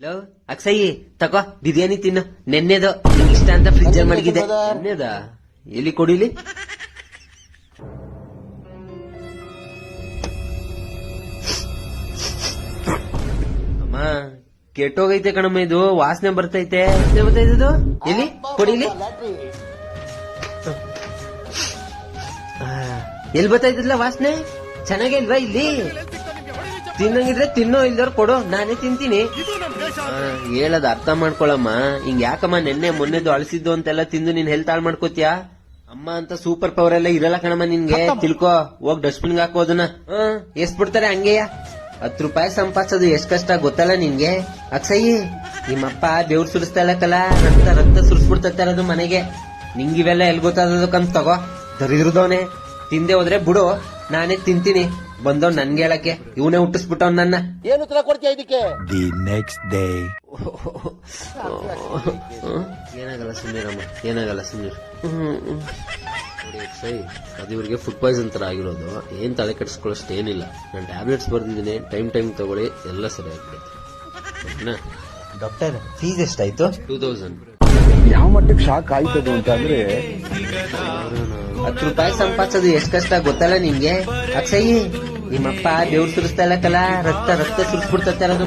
Low ಅಕ್ಸಯ್ಯಿ ತಗೋ ಬಿರಿಯಾನಿ ತಿನ್ನು. ನೆನ್ನೆದು ನಿಂಗ್ ಇಷ್ಟ ಅಂತ ಫ್ರಿಜ್ ಅಲ್ಲಿ ಮಡಗಿದೆ. ನೆನ್ನೆದ ಎಲ್ಲಿ ಕೊಡಿಲಿ? ಅಮ್ಮ ಕೆಟ್ಟೋಗೈತೆ ಕಣಮ್ಮ, ಇದು ವಾಸನೆ ಬರ್ತೈತೆ. ಇದು ಎಲ್ಲಿ ಕೊಡಿಲಿ? ಎಲ್ಲಿ ಬರ್ತೈತಲ್ಲ ವಾಸನೆ? ಚೆನ್ನಾಗೇ ಇಲ್ವಾ ಇಲ್ಲಿ? ತಿನ್ನಂಗಿದ್ರೆ ತಿನ್ನೋ, ಇಲ್ದವ್ರು ಕೊಡು, ನಾನೇ ತಿಂತೀನಿ. ಹೇಳದ್ ಅರ್ಥ ಮಾಡ್ಕೊಳಮ್ಮ. ಹಿಂಗ್ ಯಾಕಮ್ಮ ನೆನ್ನೆ ಮೊನ್ನೆದು ಅಳಸಿದ್ದು ಅಂತೆಲ್ಲ ತಿಂದು ನೀನ್ ಹೆಲ್ತ್ ಹಾಳು ಮಾಡ್ಕೋತಿಯಾ? ಅಮ್ಮ ಅಂತ ಸೂಪರ್ ಪವರ್ ಎಲ್ಲ ಇರಲ್ಲ ಕಣಮ್ಮ ನಿನ್ಗೆ, ತಿಳ್ಕೊ. ಹೋಗ್ ಡಸ್ಟ್ಬಿನ್ ಹಾಕೋದನ್ನ. ಎಷ್ಟ್ ಬಿಡ್ತಾರೆ ಹಂಗೆಯ? 10 ರೂಪಾಯಿ ಸಂಪಾದಿಸೋದು ಎಷ್ಟ್ ಕಷ್ಟ ಗೊತ್ತಲ್ಲ ನಿನ್ಗೆ? ಅಕ್ಸಯ್ಯಿ, ನಿಮ್ಮಪ್ಪ ಬೆವ್ರು ಸುರಿಸ್ತಾ ಇಲ್ಲಕಲ್ಲ, ರಕ್ತ ರಕ್ತ ಸುರಿಸ್ಬಿಡ್ತಾ ಇರೋದು ಮನೆಗೆ. ನಿಂಗಿವೆಲ್ಲ ಎಲ್ ಗೊತ್ತಾದದು ಕಂತ್ ತಗೋ. ದರಿದ್ರದವನೇ, ತಿಂದೆ ಹೋದ್ರೆ ಬಿಡು, ನಾನೇ ತಿಂತೀನಿ. ಬಂದವ್ ನನ್ಗೆ ಹೇಳಕ್ಕೆ ಇವನೇ ಹುಟ್ಟಿಸ್ಬಿಟ್ಟವ್ ನನ್ನ. ಏನು ಉತ್ತರ ಕೊಡ್ತೀಯ ಇದಕ್ಕೆ? The next day. ಏನಾಗಲ್ಲ ಸುಮ್ಮೀರಮ್ಮ, ಏನಾಗಲ್ಲ ಸುಮ್ಮೀರ್. ಸೈ ಅದು ಇವ್ರಿಗೆ ಫುಡ್ ಪಾಯ್ಸನ್ ತರ ಆಗಿರೋದು. ಏನ್ ತಲೆ ಕೆಡಿಸ್ಕೊಳ್ಳೋಷ್ಟು ಏನಿಲ್ಲ. ನಾನು ಟ್ಯಾಬ್ಲೆಟ್ಸ್ ಬರ್ದಿದ್ದೀನಿ, ಟೈಮ್ ತಗೊಳ್ಳಿ, ಎಲ್ಲ ಸರಿ ಆಗ್ಬಿಡುತ್ತೆ. ಡಾಕ್ಟರ್, ಫೀಸ್ ಎಷ್ಟಾಯ್ತು? 2000. ಯಾವ ಮಟ್ಟಕ್ಕೆ ಶಾಕ್ ಆಯ್ತದು ಅಂತ ಅಂದ್ರೆ 10 ರೂಪಾಯಿ ಸಂಪಾದಿಸೋದು ಎಷ್ಟ್ ಕಷ್ಟ ಗೊತ್ತಲ್ಲ ನಿಮ್ಗೆ? ಅಕ್ಸಯ್ಯಿ, ನಿಮ್ಮಪ್ಪ ದೇವ್ರು ಸುರಿಸ್ತಾ ಇಲ್ಲಕಲ್ಲ, ರಕ್ತ ರಕ್ತ ಸುರಿಸ್ಬಿಡ್ತಾ ಇರೋದು.